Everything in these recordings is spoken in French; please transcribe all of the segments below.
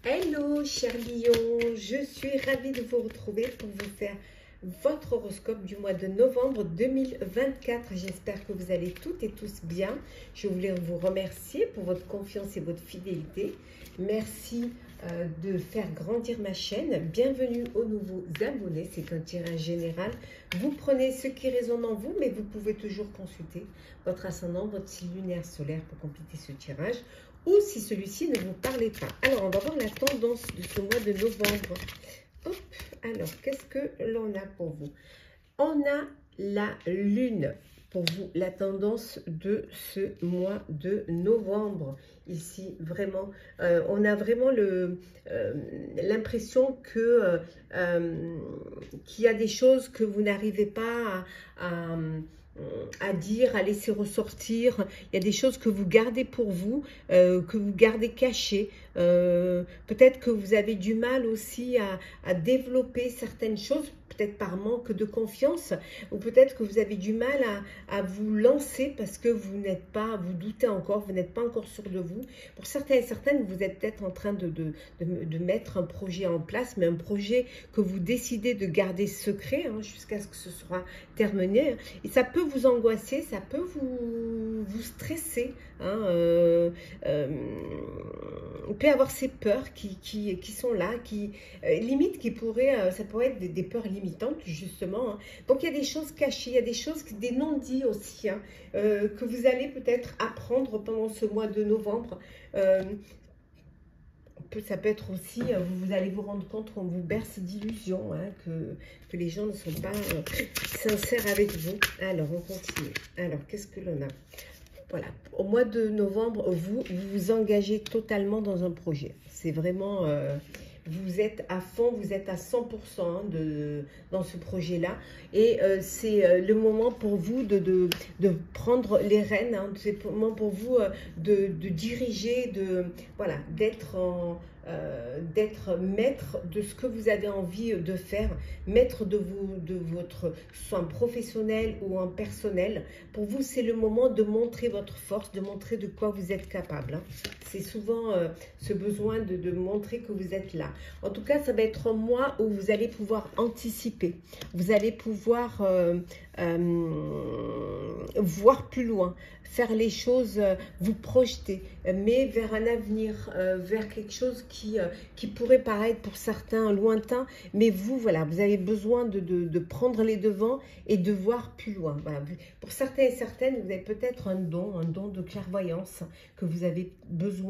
Hello chers lions, je suis ravie de vous retrouver pour vous faire votre horoscope du mois de novembre 2024. J'espère que vous allez toutes et tous bien. Je voulais vous remercier pour votre confiance et votre fidélité. Merci de faire grandir ma chaîne. Bienvenue aux nouveaux abonnés, c'est un tirage général. Vous prenez ce qui résonne en vous, mais vous pouvez toujours consulter votre ascendant, votre signe lunaire solaire pour compléter ce tirage, ou si celui-ci ne vous parlait pas. Alors, on va voir la tendance de ce mois de novembre. Hop, alors, qu'est-ce que l'on a pour vous? On a la lune pour vous, la tendance de ce mois de novembre. Ici, vraiment, on a vraiment l'impression que qu'il y a des choses que vous n'arrivez pas à dire, à laisser ressortir. Il y a des choses que vous gardez pour vous, que vous gardez cachées. Peut-être que vous avez du mal aussi à développer certaines choses, peut-être par manque de confiance, ou peut-être que vous avez du mal à vous lancer parce que vous n'êtes pas, vous doutez encore, vous n'êtes pas encore sûr de vous. Pour certains et certaines, vous êtes peut-être en train de mettre un projet en place, mais un projet que vous décidez de garder secret jusqu'à ce que ce soit terminé. Et ça peut vous angoisser, ça peut vous stresser. Il peut y avoir ces peurs qui sont là, limite, ça pourrait être des peurs limitantes, justement. Donc, il y a des choses cachées, il y a des choses, des non-dits aussi, que vous allez peut-être apprendre pendant ce mois de novembre. Ça peut être aussi, vous allez vous rendre compte qu'on vous berce d'illusions, que les gens ne sont pas sincères avec vous. Alors, on continue. Alors, qu'est-ce que l'on a? Voilà, au mois de novembre, vous vous engagez totalement dans un projet. C'est vraiment, vous êtes à fond, vous êtes à 100% dans ce projet-là. Et c'est le moment pour vous de prendre les rênes. C'est le moment pour vous de diriger, voilà, d'être maître de ce que vous avez envie de faire, maître de votre soin professionnel ou en personnel. Pour vous, c'est le moment de montrer votre force, de montrer de quoi vous êtes capable. C'est souvent ce besoin de montrer que vous êtes là. En tout cas, ça va être un mois où vous allez pouvoir anticiper. Vous allez pouvoir voir plus loin, faire les choses, vous projeter, mais vers un avenir, vers quelque chose qui pourrait paraître pour certains lointain, mais vous, voilà, vous avez besoin de prendre les devants et de voir plus loin. Voilà. Pour certains et certaines, vous avez peut-être un don de clairvoyance que vous avez besoin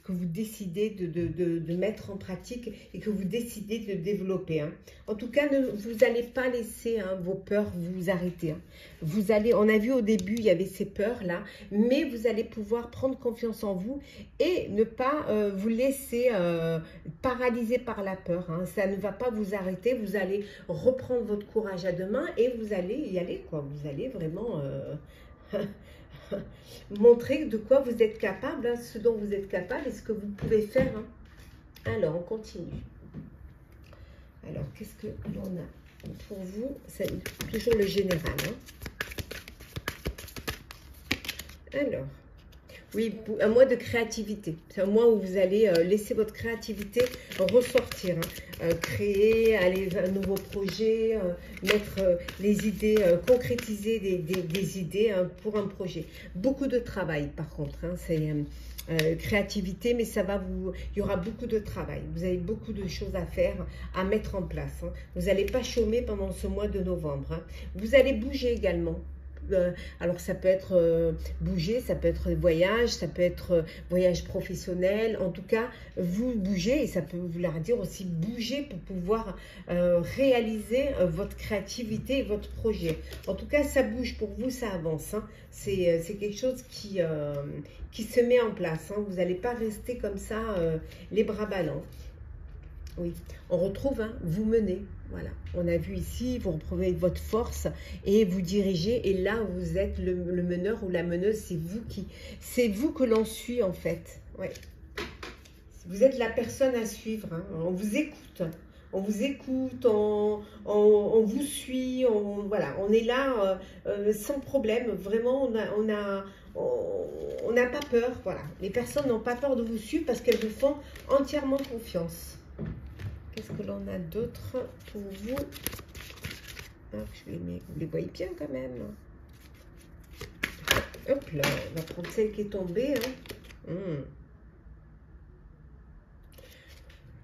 que vous décidez de mettre en pratique et que vous décidez de développer. En tout cas, vous n'allez pas laisser vos peurs vous arrêter. Vous allez, on a vu au début, il y avait ces peurs-là, mais vous allez pouvoir prendre confiance en vous et ne pas vous laisser paralyser par la peur. Ça ne va pas vous arrêter, vous allez reprendre votre courage à deux mains et vous allez y aller, quoi. Vous allez vraiment montrer de quoi vous êtes capable, ce dont vous êtes capable et ce que vous pouvez faire. Alors, on continue. Alors, qu'est-ce que l'on a pour vous? C'est toujours le général. Alors, oui, un mois de créativité. C'est un mois où vous allez laisser votre créativité ressortir. Créer, aller vers un nouveau projet, mettre les idées, concrétiser des idées pour un projet. Beaucoup de travail, par contre. C'est créativité, mais il y aura beaucoup de travail. Vous avez beaucoup de choses à faire, à mettre en place. Vous n'allez pas chômer pendant ce mois de novembre. Vous allez bouger également. Alors ça peut être bouger, ça peut être voyage, ça peut être voyage professionnel. En tout cas, vous bougez et ça peut vouloir dire aussi bouger pour pouvoir réaliser votre créativité et votre projet. En tout cas, ça bouge pour vous, ça avance. C'est quelque chose qui se met en place. Vous n'allez pas rester comme ça, les bras ballants. Oui, on retrouve, vous menez, voilà. On a vu ici, vous retrouvez votre force et vous dirigez. Et là, vous êtes le meneur ou la meneuse, c'est vous que l'on suit en fait. Ouais. Vous êtes la personne à suivre, on vous écoute. on vous écoute, on vous suit, voilà, on est là sans problème. Vraiment, on n'a pas peur. Voilà, les personnes n'ont pas peur de vous suivre parce qu'elles vous font entièrement confiance. Qu'est-ce que l'on a d'autre pour vous? Hop, vous les voyez bien quand même. Hop là, on va prendre celle qui est tombée. Hein.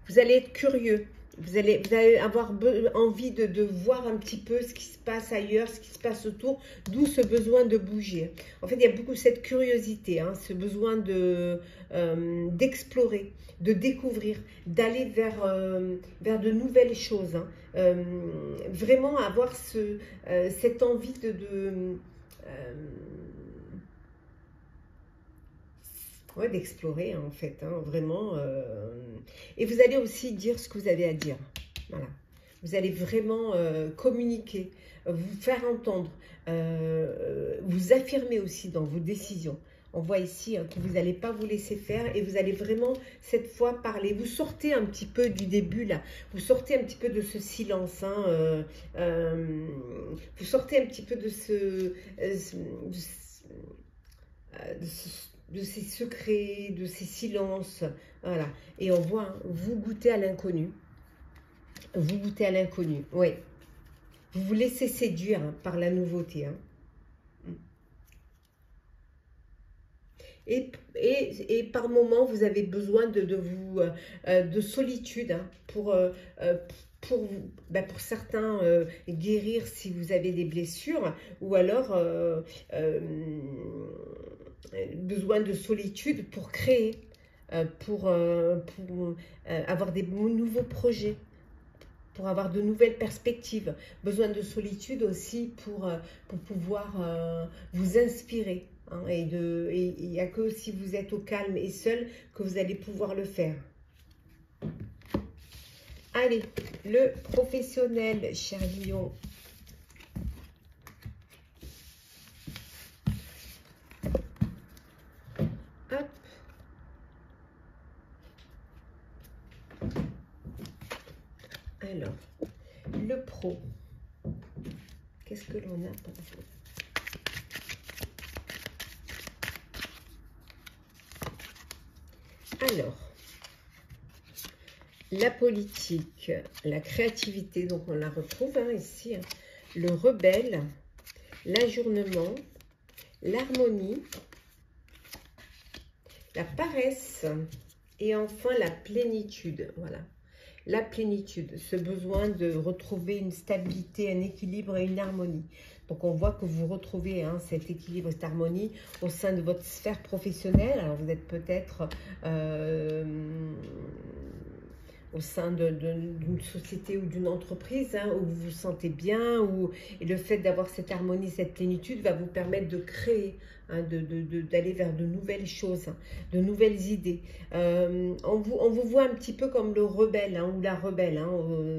Vous allez être curieux. Vous allez avoir envie de voir un petit peu ce qui se passe ailleurs, ce qui se passe autour, d'où ce besoin de bouger. En fait, il y a beaucoup cette curiosité, hein, ce besoin d'explorer, de découvrir, d'aller vers de nouvelles choses. Hein. Vraiment avoir cette envie ouais, d'explorer, hein, en fait, hein, vraiment. Et vous allez aussi dire ce que vous avez à dire. Voilà. Vous allez vraiment communiquer, vous faire entendre, vous affirmer aussi dans vos décisions. On voit ici hein, que vous n'allez pas vous laisser faire et vous allez vraiment, cette fois, parler. Vous sortez un petit peu du début, là. Vous sortez un petit peu de ce silence. Hein, vous sortez un petit peu de de ces secrets, de ces silences, voilà. Et on voit, hein, vous goûtez à l'inconnu. Vous goûtez à l'inconnu, oui. Vous vous laissez séduire hein, par la nouveauté. Hein. Et par moments, vous avez besoin de solitude hein, pour certains guérir si vous avez des blessures, ou alors besoin de solitude pour créer, pour avoir des nouveaux projets, pour avoir de nouvelles perspectives. Besoin de solitude aussi pour pouvoir vous inspirer. Hein, et il n'y a que si vous êtes au calme et seul que vous allez pouvoir le faire. Allez, le professionnel, cher Lion. Hop. Alors, le pro. Qu'est-ce que l'on a pour vous? Alors, la politique, la créativité, donc on la retrouve hein, ici, hein, le rebelle, l'ajournement, l'harmonie, la paresse et enfin la plénitude. Voilà, la plénitude, ce besoin de retrouver une stabilité, un équilibre et une harmonie. Donc, on voit que vous retrouvez hein, cet équilibre, cette harmonie au sein de votre sphère professionnelle. Alors, vous êtes peut-être au sein d'une société ou d'une entreprise hein, où vous vous sentez bien, et le fait d'avoir cette harmonie, cette plénitude va vous permettre de créer, hein, d'aller vers de nouvelles choses, hein, de nouvelles idées. On vous voit un petit peu comme le rebelle hein, ou la rebelle hein,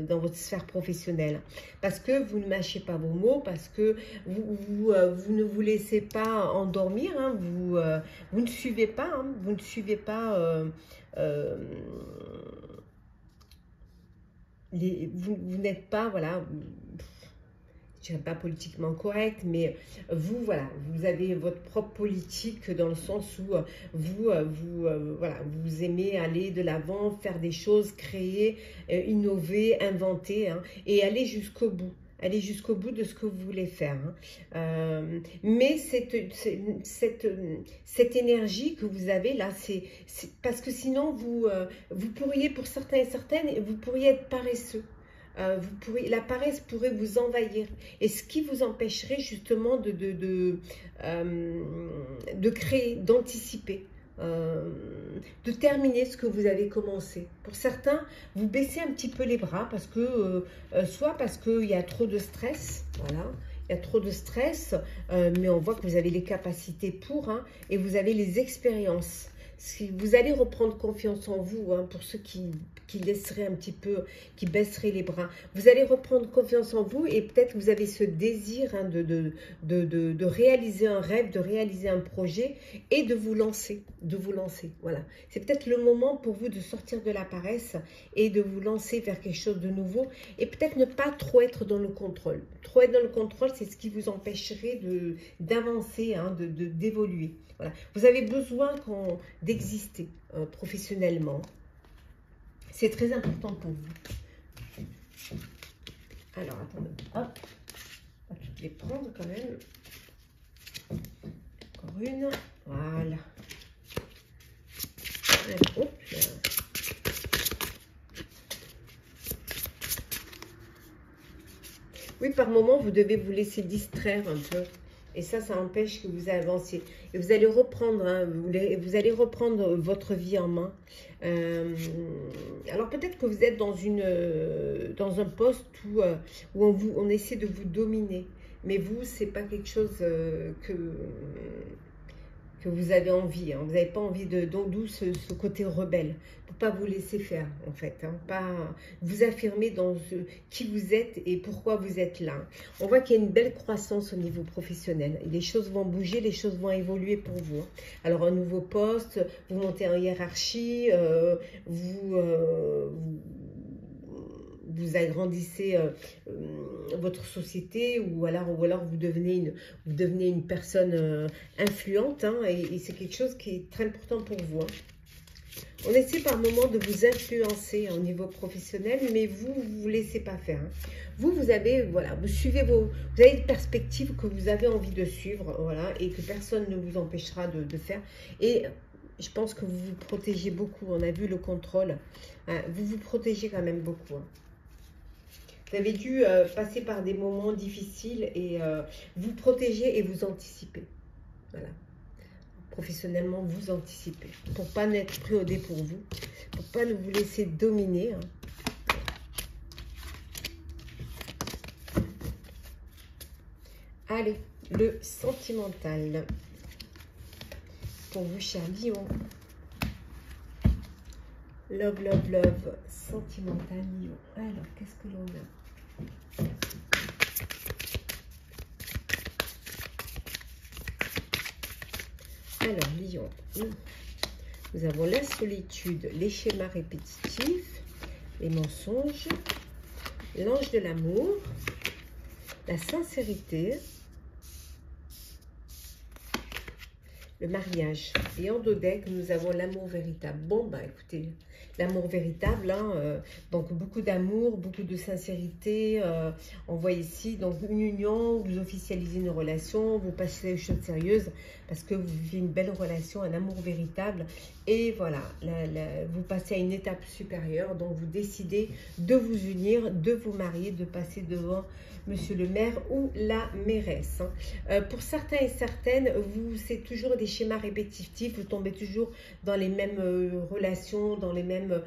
dans votre sphère professionnelle, parce que vous ne mâchez pas vos mots, parce que vous ne vous laissez pas endormir, hein, vous ne suivez pas, hein, vous ne suivez pas... vous n'êtes pas, voilà, je dirais pas politiquement correct, mais vous, voilà, vous avez votre propre politique dans le sens où voilà, vous aimez aller de l'avant, faire des choses, créer, innover, inventer, hein, et aller jusqu'au bout. Allez jusqu'au bout de ce que vous voulez faire. Hein. Mais cette énergie que vous avez là, c'est parce que sinon, vous pourriez, pour certains et certaines, vous pourriez être paresseux. La paresse pourrait vous envahir. Et ce qui vous empêcherait justement de créer, d'anticiper. De terminer ce que vous avez commencé. Pour certains, vous baissez un petit peu les bras parce que, soit parce qu'il y a trop de stress, voilà, il y a trop de stress, mais on voit que vous avez les capacités pour, hein, et vous avez les expériences. Vous allez reprendre confiance en vous, hein, pour ceux qui laisseraient un petit peu, qui baisseraient les bras. Vous allez reprendre confiance en vous et peut-être vous avez ce désir, hein, de réaliser un rêve, de réaliser un projet et de vous lancer, voilà. C'est peut-être le moment pour vous de sortir de la paresse et de vous lancer vers quelque chose de nouveau et peut-être ne pas trop être dans le contrôle. Trop être dans le contrôle, c'est ce qui vous empêcherait d'avancer, hein, d'évoluer. Voilà. Vous avez besoin d'exister professionnellement. C'est très important pour vous. Alors, attendez. Hop. On va toutes les prendre quand même. Encore une. Voilà. Allez, hop là. Oui, par moment, vous devez vous laisser distraire un peu. Et ça empêche que vous avanciez. Et vous allez reprendre, hein, vous allez reprendre votre vie en main. Alors peut-être que vous êtes dans un poste où on essaie de vous dominer. Mais vous, c'est pas quelque chose que vous avez envie, hein. Vous n'avez pas envie d'où ce côté rebelle, pour pas vous laisser faire en fait, hein. Pas vous affirmer dans qui vous êtes et pourquoi vous êtes là. On voit qu'il y a une belle croissance au niveau professionnel, les choses vont bouger, les choses vont évoluer pour vous. Alors un nouveau poste, vous montez en hiérarchie, vous agrandissez votre société ou alors vous devenez une personne influente, hein, et c'est quelque chose qui est très important pour vous, hein. On essaie par moment de vous influencer au niveau professionnel, mais vous vous laissez pas faire, hein. Vous avez, voilà, vous avez une perspective que vous avez envie de suivre, voilà, et que personne ne vous empêchera de faire. Et je pense que vous vous protégez beaucoup. On a vu le contrôle, hein, vous vous protégez quand même beaucoup, hein. Vous avez dû passer par des moments difficiles et vous protéger et vous anticiper. Voilà. Professionnellement, vous anticipez. Pour ne pas n'être pris au dépourvu. Pour ne pas vous laisser dominer, hein. Allez, le sentimental. Pour vous, cher Lion. Love, love, love. Sentimental, Lion. Alors, qu'est-ce que l'on a? Alors, Lion, nous avons la solitude, les schémas répétitifs, les mensonges, l'ange de l'amour, la sincérité, le mariage. Et en dos deck, nous avons l'amour véritable. Bon, bah écoutez, l'amour véritable, hein, donc beaucoup d'amour, beaucoup de sincérité. On voit ici donc une union, vous officialisez une relation, vous passez aux choses sérieuses parce que vous vivez une belle relation, un amour véritable. Et voilà, vous passez à une étape supérieure, donc vous décidez de vous unir, de vous marier, de passer devant monsieur le maire ou la mairesse, hein. Pour certains et certaines, c'est toujours des schémas répétitifs, vous tombez toujours dans les mêmes relations, dans les mêmes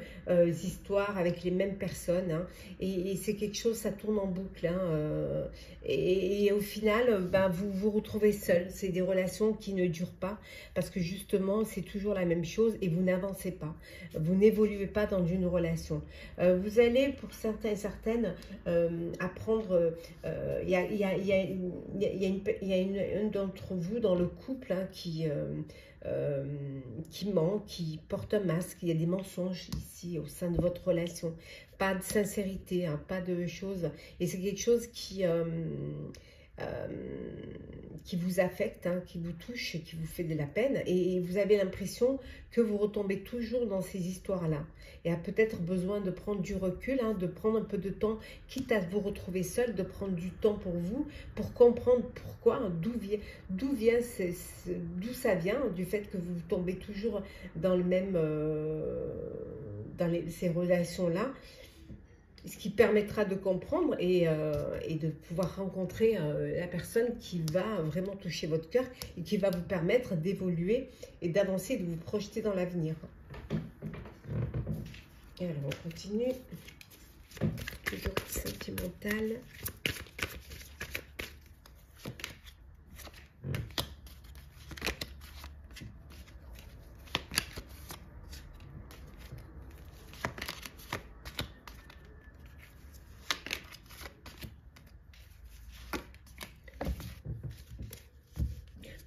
histoires, avec les mêmes personnes, hein. Et c'est quelque chose, ça tourne en boucle, hein. Et au final, ben, vous vous retrouvez seul. C'est des relations qui ne durent pas, parce que justement, c'est toujours la même chose et vous n'avancez pas. Vous n'évoluez pas dans une relation. Vous allez, pour certains et certaines, apprendre... Il y a une d'entre vous dans le couple, hein, qui ment, qui porte un masque. Il y a des mensonges ici au sein de votre relation. Pas de sincérité, hein, pas de choses. Et c'est quelque chose qui vous affecte, hein, qui vous touche, qui vous fait de la peine. Et vous avez l'impression que vous retombez toujours dans ces histoires-là. Et a peut-être besoin de prendre du recul, hein, de prendre un peu de temps, quitte à vous retrouver seul, de prendre du temps pour vous, pour comprendre pourquoi, hein, d'où ça vient, du fait que vous tombez toujours dans le même, ces relations-là. Ce qui permettra de comprendre et de pouvoir rencontrer la personne qui va vraiment toucher votre cœur et qui va vous permettre d'évoluer et d'avancer, de vous projeter dans l'avenir. Et alors, on continue. Toujours sentimental.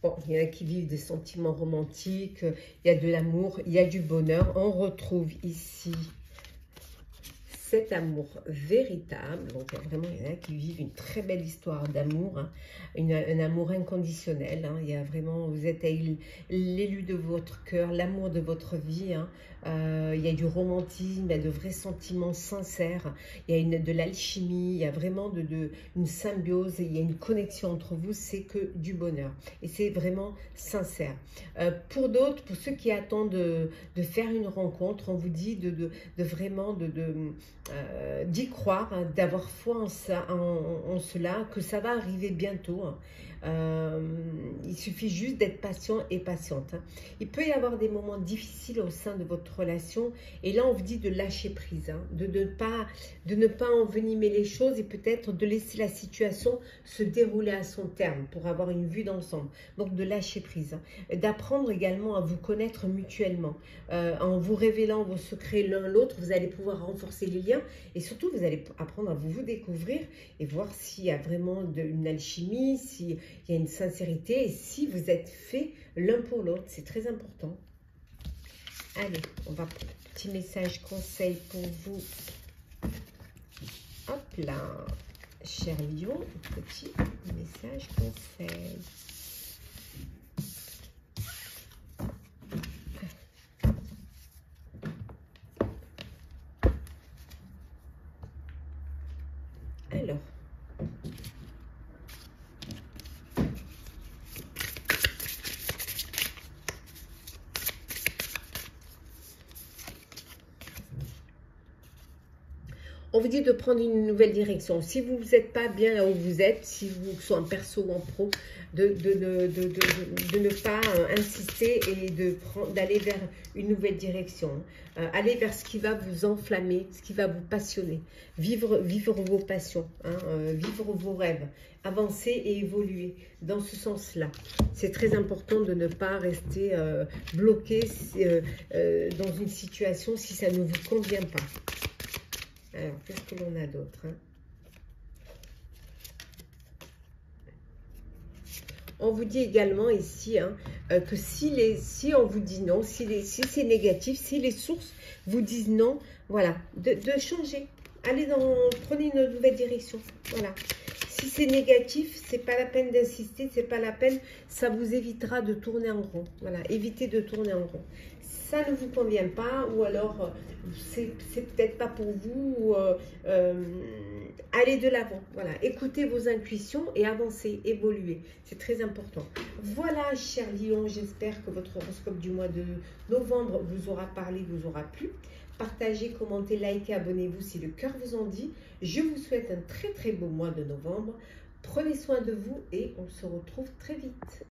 Bon, il y en a qui vivent des sentiments romantiques, il y a de l'amour, il y a du bonheur. On retrouve ici cet amour véritable. Donc, vraiment, il y en a qui vivent une très belle histoire d'amour, hein, un amour inconditionnel. Hein. Il y a vraiment, vous êtes l'élu de votre cœur, l'amour de votre vie. Hein. Il y a du romantisme, il y a de vrais sentiments sincères, il y a de l'alchimie, il y a vraiment une symbiose, il y a une connexion entre vous, c'est que du bonheur. Et c'est vraiment sincère. Pour d'autres, pour ceux qui attendent de faire une rencontre, on vous dit vraiment d'y croire, hein, d'avoir foi en cela, que ça va arriver bientôt. Hein. Il suffit juste d'être patient et patiente. Hein. Il peut y avoir des moments difficiles au sein de votre relation et là on vous dit de lâcher prise, hein, de ne pas envenimer les choses et peut-être de laisser la situation se dérouler à son terme pour avoir une vue d'ensemble. Donc de lâcher prise, hein. D'apprendre également à vous connaître mutuellement. En vous révélant vos secrets l'un l'autre, vous allez pouvoir renforcer les liens et surtout vous allez apprendre à vous découvrir et voir s'il y a vraiment une alchimie, s'il y a une sincérité et si vous êtes fait l'un pour l'autre. C'est très important. Allez, on va petit message conseil pour vous. Hop là, cher Lion, petit message conseil. Alors, on vous dit de prendre une nouvelle direction. Si vous n'êtes pas bien là où vous êtes, si vous soyez en perso ou en pro, de ne pas insister et d'aller vers une nouvelle direction. Aller vers ce qui va vous enflammer, ce qui va vous passionner. Vivre vos passions, hein, vivre vos rêves. Avancer et évoluer dans ce sens-là. C'est très important de ne pas rester bloqué dans une situation si ça ne vous convient pas. Alors, qu'est-ce que l'on a d'autre, hein? On vous dit également ici, hein, que si on vous dit non, si c'est négatif, si les sources vous disent non, voilà, de changer. Prenez une nouvelle direction. Voilà. Si c'est négatif, c'est pas la peine d'insister, c'est pas la peine, ça vous évitera de tourner en rond. Voilà, évitez de tourner en rond. Ça ne vous convient pas, ou alors c'est peut-être pas pour vous, allez de l'avant. Voilà, écoutez vos intuitions et avancez, évoluez. C'est très important. Voilà, cher Lion, j'espère que votre horoscope du mois de novembre vous aura parlé, vous aura plu. Partagez, commentez, likez, abonnez-vous si le cœur vous en dit. Je vous souhaite un très très beau mois de novembre. Prenez soin de vous et on se retrouve très vite.